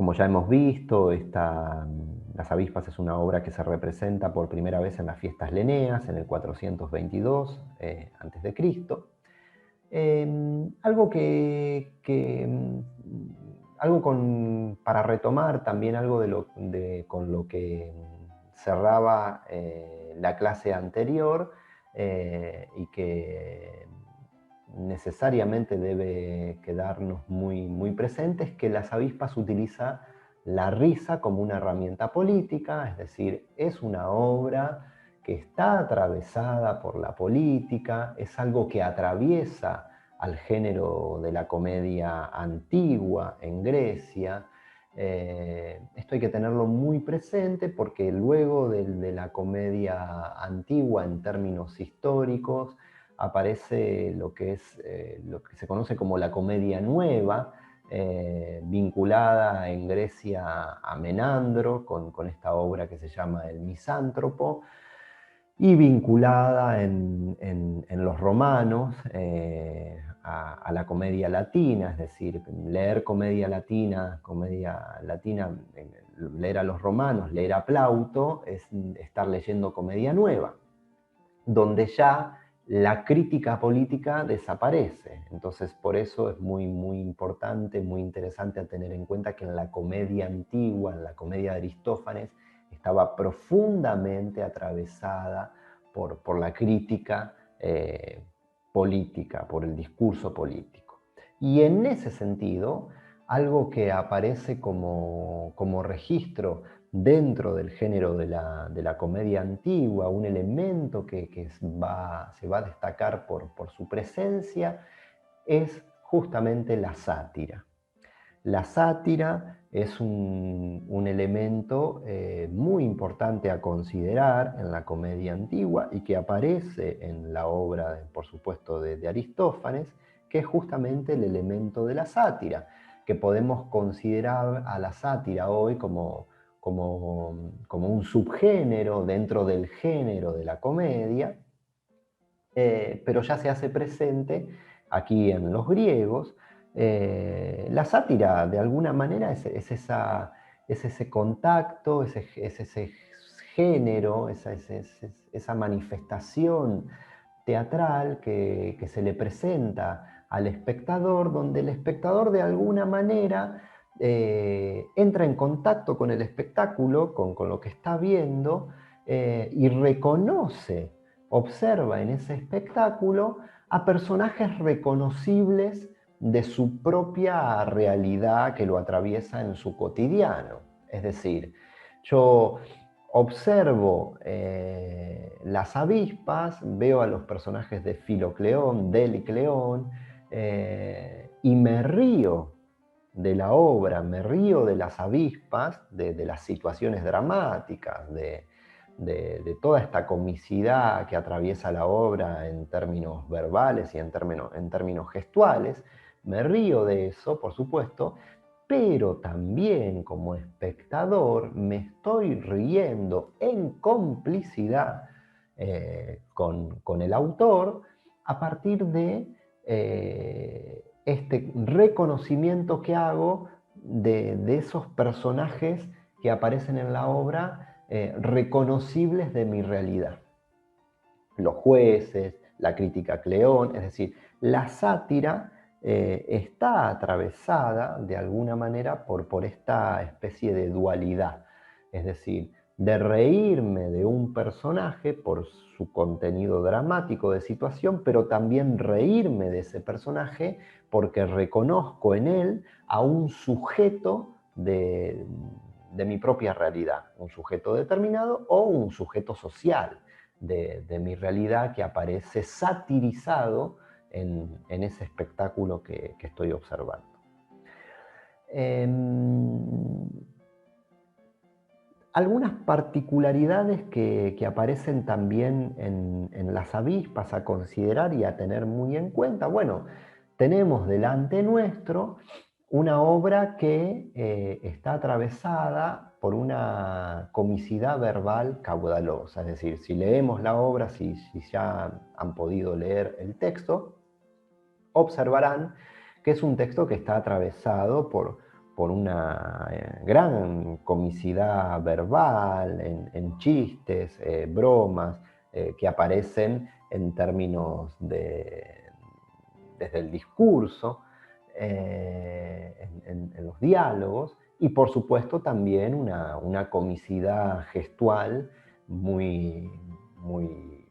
Como ya hemos visto, Las avispas es una obra que se representa por primera vez en las fiestas leneas, en el 422 a.C. Algo para retomar también algo con lo que cerraba la clase anterior, y que necesariamente debe quedarnos muy presente, es que Las avispas utiliza la risa como una herramienta política, es decir, es una obra que está atravesada por la política, es algo que atraviesa al género de la comedia antigua en Grecia. Esto hay que tenerlo muy presente porque luego de la comedia antigua en términos históricos aparece lo que se conoce como la comedia nueva, vinculada en Grecia a Menandro, con esta obra que se llama El Misántropo, y vinculada en los romanos a la comedia latina, es decir, leer comedia latina, leer a los romanos, leer a Plauto, es estar leyendo comedia nueva, donde ya la crítica política desaparece. Entonces, por eso es muy importante, muy interesante a tener en cuenta que en la comedia antigua, en la comedia de Aristófanes, estaba profundamente atravesada por la crítica política, por el discurso político. Y en ese sentido, algo que aparece como registro dentro del género de la comedia antigua, un elemento que se va a destacar por su presencia, es justamente la sátira. La sátira es un elemento muy importante a considerar en la comedia antigua y que aparece en la obra, por supuesto, de Aristófanes, que es justamente el elemento de la sátira, que podemos considerar a la sátira hoy como un subgénero dentro del género de la comedia, pero ya se hace presente aquí en los griegos. La sátira, de alguna manera, es ese contacto, es ese género, esa manifestación teatral que se le presenta al espectador, donde el espectador de alguna manera entra en contacto con el espectáculo, con lo que está viendo, y reconoce, observa en ese espectáculo a personajes reconocibles de su propia realidad que lo atraviesa en su cotidiano. Es decir, yo observo Las avispas, veo a los personajes de Filocleón, Delicleón, y me río de la obra, me río de las avispas, de las situaciones dramáticas, de toda esta comicidad que atraviesa la obra en términos verbales y en términos gestuales. Me río de eso, por supuesto, pero también como espectador me estoy riendo en complicidad con el autor a partir de este reconocimiento que hago de esos personajes que aparecen en la obra, reconocibles de mi realidad. Los jueces, la crítica a Cleón, es decir, la sátira está atravesada de alguna manera por esta especie de dualidad, es decir, de reírme de un personaje por su contenido dramático de situación, pero también reírme de ese personaje porque reconozco en él a un sujeto de mi propia realidad, un sujeto determinado o un sujeto social de mi realidad que aparece satirizado en ese espectáculo que estoy observando. Algunas particularidades que aparecen también en Las avispas a considerar y a tener muy en cuenta. Bueno, tenemos delante nuestro una obra que está atravesada por una comicidad verbal caudalosa, es decir, si leemos la obra, si ya han podido leer el texto, observarán que es un texto que está atravesado por una gran comicidad verbal, en chistes, bromas, que aparecen en términos desde el discurso, en los diálogos, y por supuesto también una comicidad gestual muy, muy,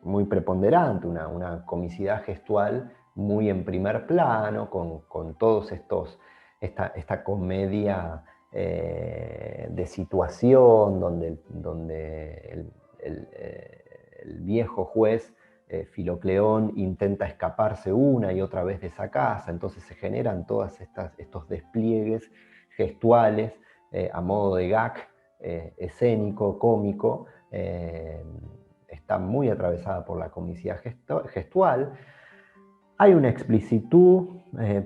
muy preponderante, una comicidad gestual muy en primer plano, con todos esta comedia de situación donde el viejo juez Filocleón intenta escaparse una y otra vez de esa casa, entonces se generan todos estos despliegues gestuales a modo de gag escénico, cómico, está muy atravesada por la comicidad gestual. Hay una explicitud,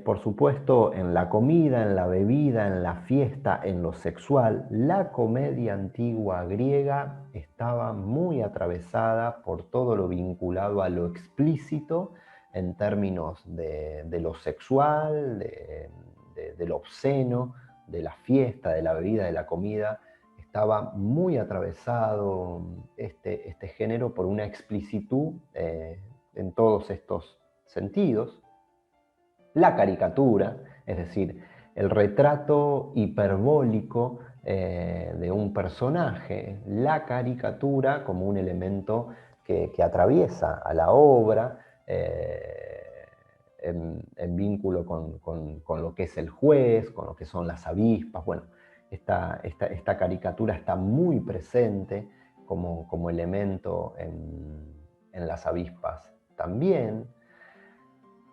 por supuesto, en la comida, en la bebida, en la fiesta, en lo sexual. La comedia antigua griega estaba muy atravesada por todo lo vinculado a lo explícito en términos de lo sexual, de lo obsceno, de la fiesta, de la bebida, de la comida. Estaba muy atravesado este género por una explicitud en todos estos sentidos. La caricatura, es decir, el retrato hiperbólico de un personaje, la caricatura como un elemento que atraviesa a la obra en vínculo con lo que es el juez, con lo que son las avispas. Bueno, esta caricatura está muy presente como elemento en las avispas también.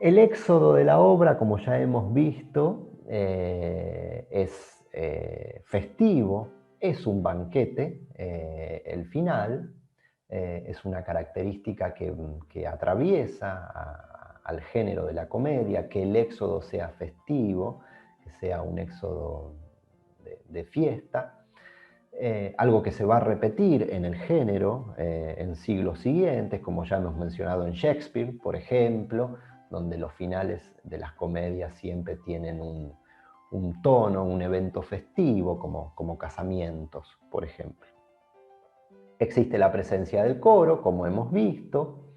El éxodo de la obra, como ya hemos visto, es festivo, es un banquete, el final, es una característica que atraviesa al género de la comedia, que el éxodo sea festivo, que sea un éxodo de fiesta. Algo que se va a repetir en el género en siglos siguientes, como ya hemos mencionado en Shakespeare, por ejemplo, donde los finales de las comedias siempre tienen un tono, un evento festivo, como casamientos, por ejemplo. Existe la presencia del coro, como hemos visto,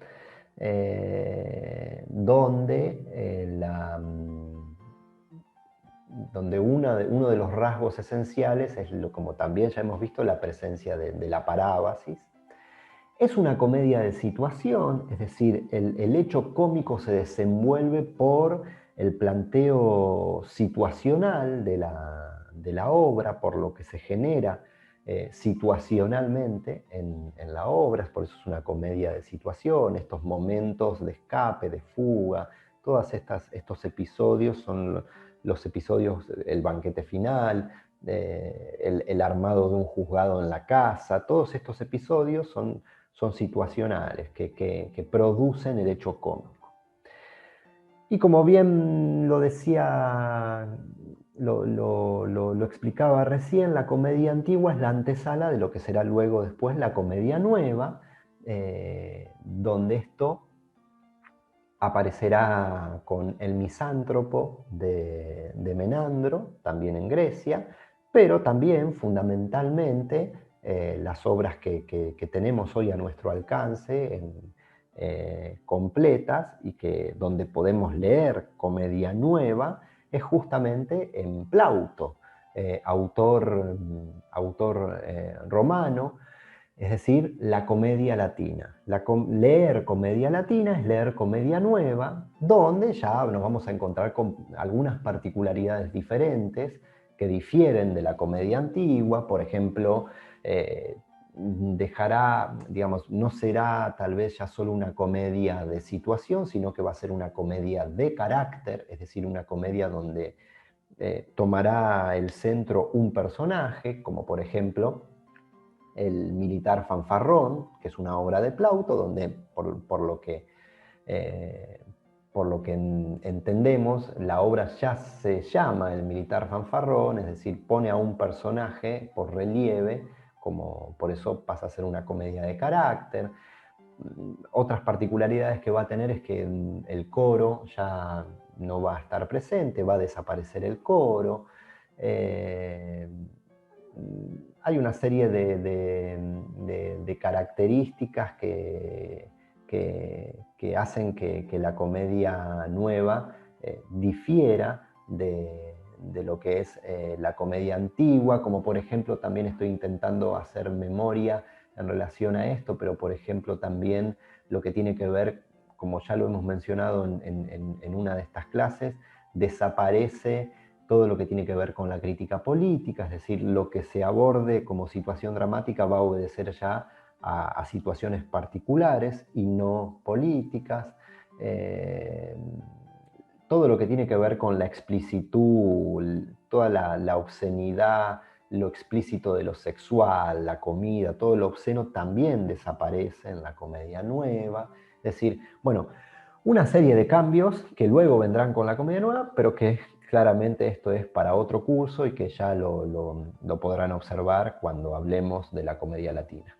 donde uno de los rasgos esenciales es, como también ya hemos visto, la presencia de la parábasis. Es una comedia de situación, es decir, el hecho cómico se desenvuelve por el planteo situacional de la obra, por lo que se genera situacionalmente en la obra, por eso es una comedia de situación, estos momentos de escape, de fuga, todos estos episodios son los episodios, el banquete final, el armado de un juzgado en la casa, todos estos episodios son situacionales, que producen el hecho cómico. Y como bien lo decía, lo explicaba recién, la comedia antigua es la antesala de lo que será luego después la comedia nueva, donde esto aparecerá con el misántropo de Menandro, también en Grecia, pero también fundamentalmente las obras que tenemos hoy a nuestro alcance, completas, y donde podemos leer comedia nueva, es justamente en Plauto, autor romano, es decir, la comedia latina. Leer comedia latina es leer comedia nueva, donde ya nos vamos a encontrar con algunas particularidades diferentes que difieren de la comedia antigua. Por ejemplo, digamos, no será tal vez ya solo una comedia de situación, sino que va a ser una comedia de carácter, es decir, una comedia donde tomará el centro un personaje, como por ejemplo El militar fanfarrón, que es una obra de Plauto, donde por lo que entendemos, la obra ya se llama El militar fanfarrón, es decir, pone a un personaje por relieve, por eso pasa a ser una comedia de carácter. Otras particularidades que va a tener es que el coro ya no va a estar presente, va a desaparecer el coro. Hay una serie de características que hacen que la comedia nueva difiera de lo que es la comedia antigua, como por ejemplo también estoy intentando hacer memoria en relación a esto, pero por ejemplo también lo que tiene que ver, como ya lo hemos mencionado en una de estas clases, desaparece todo lo que tiene que ver con la crítica política, es decir, lo que se aborde como situación dramática va a obedecer ya a situaciones particulares y no políticas. Eh, Todo lo que tiene que ver con la explicitud, toda la obscenidad, lo explícito de lo sexual, la comida, todo lo obsceno también desaparece en la comedia nueva. Es decir, bueno, una serie de cambios que luego vendrán con la comedia nueva, pero que claramente esto es para otro curso y que ya lo podrán observar cuando hablemos de la comedia latina.